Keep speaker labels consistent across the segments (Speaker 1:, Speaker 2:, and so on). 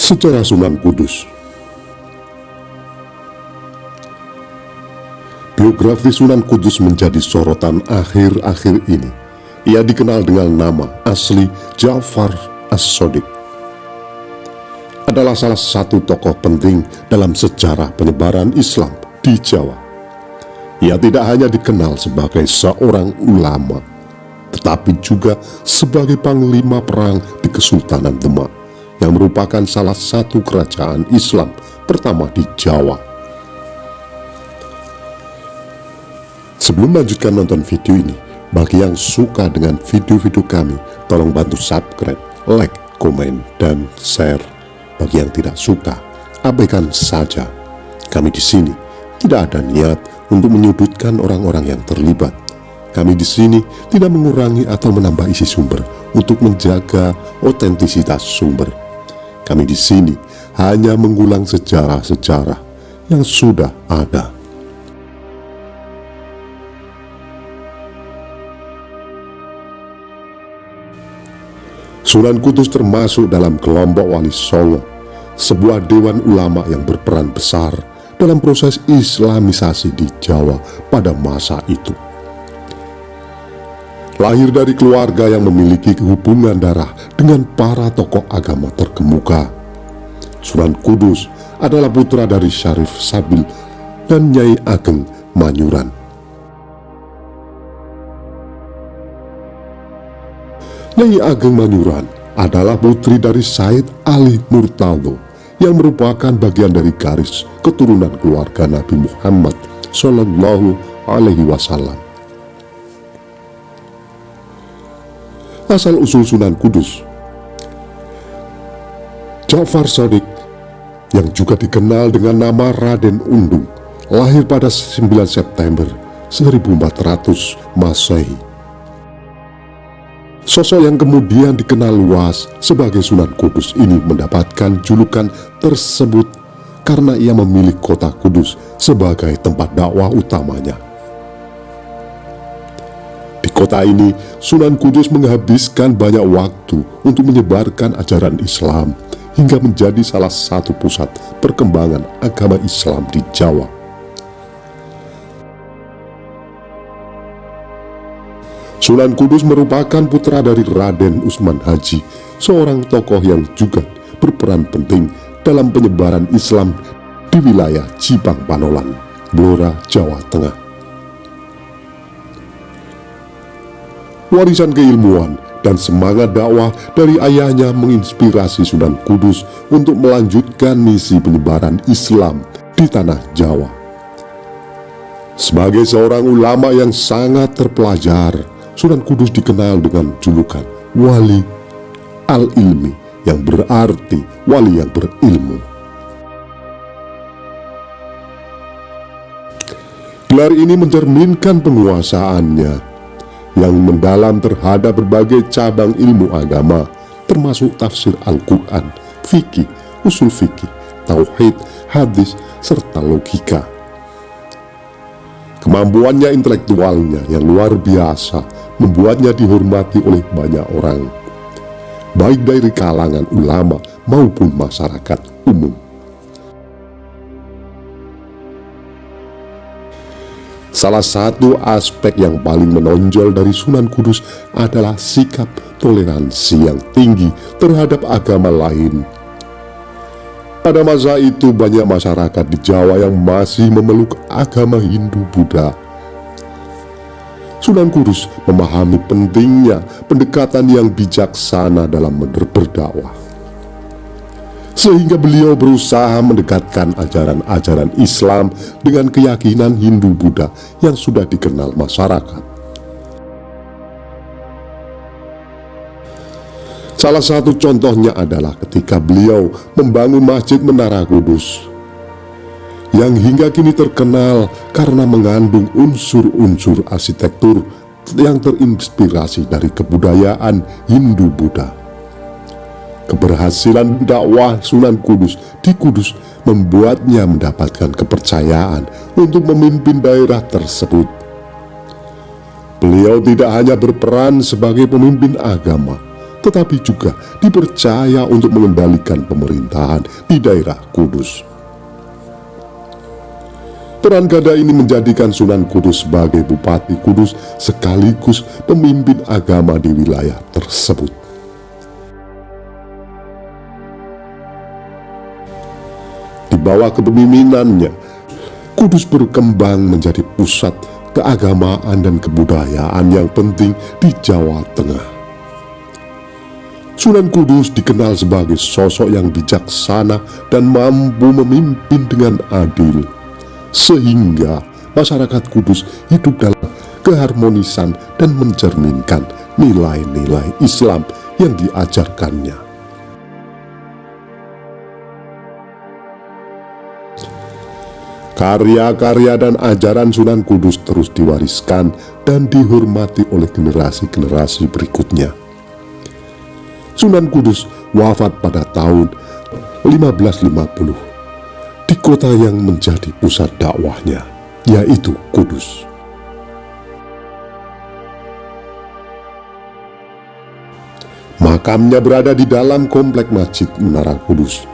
Speaker 1: Sejarah Sunan Kudus. Biografi Sunan Kudus menjadi sorotan akhir-akhir ini. Ia dikenal dengan nama asli Ja'far As-Shadiq. Adalah salah satu tokoh penting dalam sejarah penyebaran Islam di Jawa. Ia tidak hanya dikenal sebagai seorang ulama, tetapi juga sebagai panglima perang di Kesultanan Demak, yang merupakan salah satu kerajaan Islam pertama di Jawa. Sebelum melanjutkan nonton video ini, bagi yang suka dengan video-video kami, tolong bantu subscribe, like, komen, dan share. Bagi yang tidak suka, abaikan saja. Kami di sini tidak ada niat untuk menyudutkan orang-orang yang terlibat. Kami di sini tidak mengurangi atau menambah isi sumber untuk menjaga otentisitas sumber. Kami di sini hanya mengulang sejarah-sejarah yang sudah ada. Sunan Kudus termasuk dalam kelompok Wali Songo, sebuah dewan ulama yang berperan besar dalam proses Islamisasi di Jawa pada masa itu. Lahir dari keluarga yang memiliki hubungan darah dengan para tokoh agama terkemuka, Sunan Kudus adalah putra dari Syarif Sabil dan Nyai Ageng Manyuran. Nyai Ageng Manyuran adalah putri dari Said Ali Murtado yang merupakan bagian dari garis keturunan keluarga Nabi Muhammad Sallallahu Alaihi Wasallam. Asal-usul Sunan Kudus, Ja'far Shadiq, yang juga dikenal dengan nama Raden Undung, lahir pada 9 September 1400 Masehi. Sosok yang kemudian dikenal luas sebagai Sunan Kudus ini mendapatkan julukan tersebut karena ia memilih kota Kudus sebagai tempat dakwah utamanya. Di kota ini, Sunan Kudus menghabiskan banyak waktu untuk menyebarkan ajaran Islam hingga menjadi salah satu pusat perkembangan agama Islam di Jawa. Sunan Kudus merupakan putra dari Raden Usman Haji, seorang tokoh yang juga berperan penting dalam penyebaran Islam di wilayah Jipang Panolan, Blora, Jawa Tengah. Warisan keilmuan dan semangat dakwah dari ayahnya menginspirasi Sunan Kudus untuk melanjutkan misi penyebaran Islam di tanah Jawa. Sebagai seorang ulama yang sangat terpelajar, Sunan Kudus dikenal dengan julukan Wali Al-Ilmi, yang berarti wali yang berilmu. Gelar ini mencerminkan penguasaannya yang mendalam terhadap berbagai cabang ilmu agama, termasuk tafsir Al-Quran, fikih, usul fikih, tauhid, hadis, serta logika. Kemampuannya intelektualnya yang luar biasa membuatnya dihormati oleh banyak orang, baik dari kalangan ulama maupun masyarakat umum. Salah satu aspek yang paling menonjol dari Sunan Kudus adalah sikap toleransi yang tinggi terhadap agama lain. Pada masa itu banyak masyarakat di Jawa yang masih memeluk agama Hindu-Buddha. Sunan Kudus memahami pentingnya pendekatan yang bijaksana dalam berdakwah, sehingga beliau berusaha mendekatkan ajaran-ajaran Islam dengan keyakinan Hindu-Buddha yang sudah dikenal masyarakat. Salah satu contohnya adalah ketika beliau membangun Masjid Menara Kudus, yang hingga kini terkenal karena mengandung unsur-unsur arsitektur yang terinspirasi dari kebudayaan Hindu-Buddha. Keberhasilan dakwah Sunan Kudus di Kudus membuatnya mendapatkan kepercayaan untuk memimpin daerah tersebut. Beliau tidak hanya berperan sebagai pemimpin agama, tetapi juga dipercaya untuk mengendalikan pemerintahan di daerah Kudus. Peran ganda ini menjadikan Sunan Kudus sebagai Bupati Kudus sekaligus pemimpin agama di wilayah tersebut. Di bawah kepemimpinannya, Kudus berkembang menjadi pusat keagamaan dan kebudayaan yang penting di Jawa Tengah. Sunan Kudus dikenal sebagai sosok yang bijaksana dan mampu memimpin dengan adil, sehingga masyarakat Kudus hidup dalam keharmonisan dan mencerminkan nilai-nilai Islam yang diajarkannya. Karya-karya dan ajaran Sunan Kudus terus diwariskan dan dihormati oleh generasi-generasi berikutnya. Sunan Kudus wafat pada tahun 1550 di kota yang menjadi pusat dakwahnya, yaitu Kudus. Makamnya berada di dalam komplek Masjid Menara Kudus,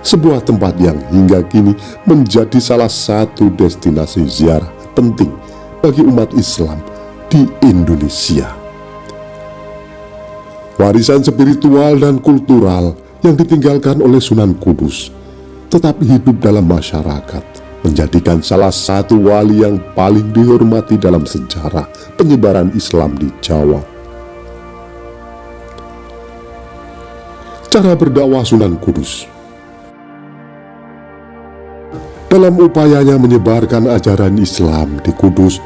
Speaker 1: sebuah tempat yang hingga kini menjadi salah satu destinasi ziarah penting bagi umat Islam di Indonesia. Warisan spiritual dan kultural yang ditinggalkan oleh Sunan Kudus tetap hidup dalam masyarakat, menjadikan salah satu wali yang paling dihormati dalam sejarah penyebaran Islam di Jawa. Cara berdakwah Sunan Kudus. Dalam upayanya menyebarkan ajaran Islam di Kudus,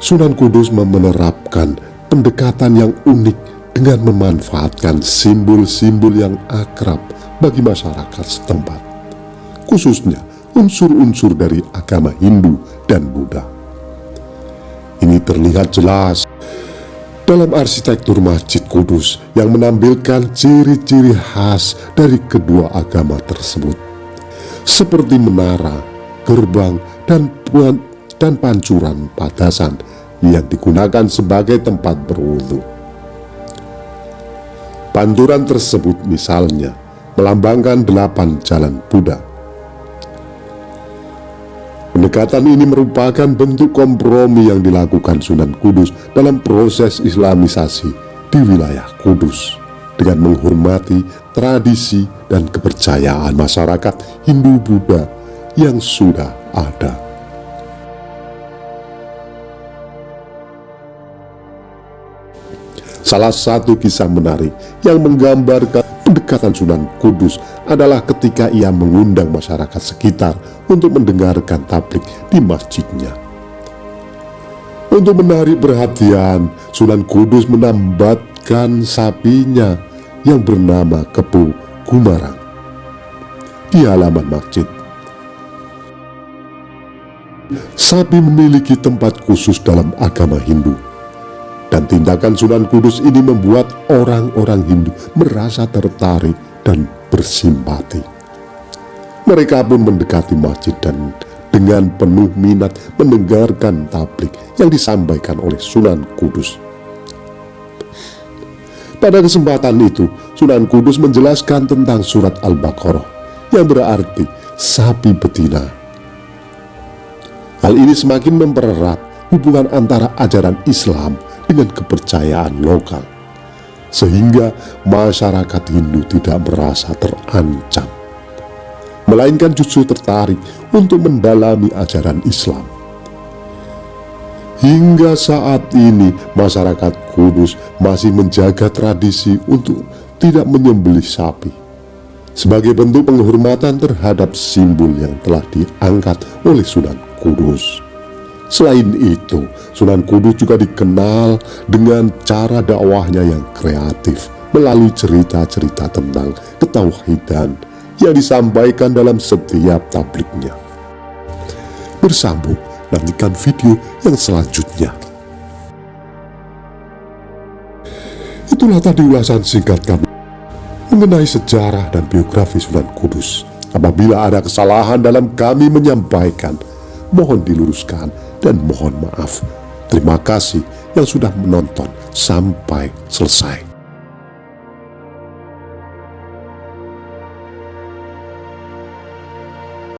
Speaker 1: Sunan Kudus menerapkan pendekatan yang unik dengan memanfaatkan simbol-simbol yang akrab bagi masyarakat setempat, khususnya unsur-unsur dari agama Hindu dan Buddha. Ini terlihat jelas dalam arsitektur Masjid Kudus yang menampilkan ciri-ciri khas dari kedua agama tersebut, seperti menara, gerbang, dan pancuran padasan yang digunakan sebagai tempat berwudu. Panturan tersebut misalnya melambangkan 8 jalan Buddha. Pendekatan ini merupakan bentuk kompromi yang dilakukan Sunan Kudus dalam proses Islamisasi di wilayah Kudus, dengan menghormati tradisi dan kepercayaan masyarakat Hindu-Buddha yang sudah ada. Salah satu kisah menarik yang menggambarkan pendekatan Sunan Kudus adalah ketika ia mengundang masyarakat sekitar untuk mendengarkan tablik di masjidnya. Untuk menarik perhatian, Sunan Kudus menambatkan sapinya yang bernama Kepu Gumarang di halaman masjid. Sapi memiliki tempat khusus dalam agama Hindu, dan tindakan Sunan Kudus ini membuat orang-orang Hindu merasa tertarik dan bersimpati. Mereka pun mendekati masjid dan dengan penuh minat mendengarkan tablik yang disampaikan oleh Sunan Kudus. Pada kesempatan itu, Sunan Kudus menjelaskan tentang surat Al-Baqarah yang berarti sapi betina. Hal ini semakin mempererat hubungan antara ajaran Islam dengan kepercayaan lokal, sehingga masyarakat Hindu tidak merasa terancam, melainkan justru tertarik untuk mendalami ajaran Islam. Hingga saat ini, masyarakat Kudus masih menjaga tradisi untuk tidak menyembelih sapi, sebagai bentuk penghormatan terhadap simbol yang telah diangkat oleh Sunan Kudus. Selain itu, Sunan Kudus juga dikenal dengan cara dakwahnya yang kreatif melalui cerita-cerita tentang ketauhidan yang disampaikan dalam setiap tabliknya. Bersambung, nantikan video yang selanjutnya. Itulah tadi ulasan singkat kami mengenai sejarah dan biografi Sunan Kudus. Apabila ada kesalahan dalam kami menyampaikan, mohon diluruskan dan mohon maaf. Terima kasih yang sudah menonton sampai selesai.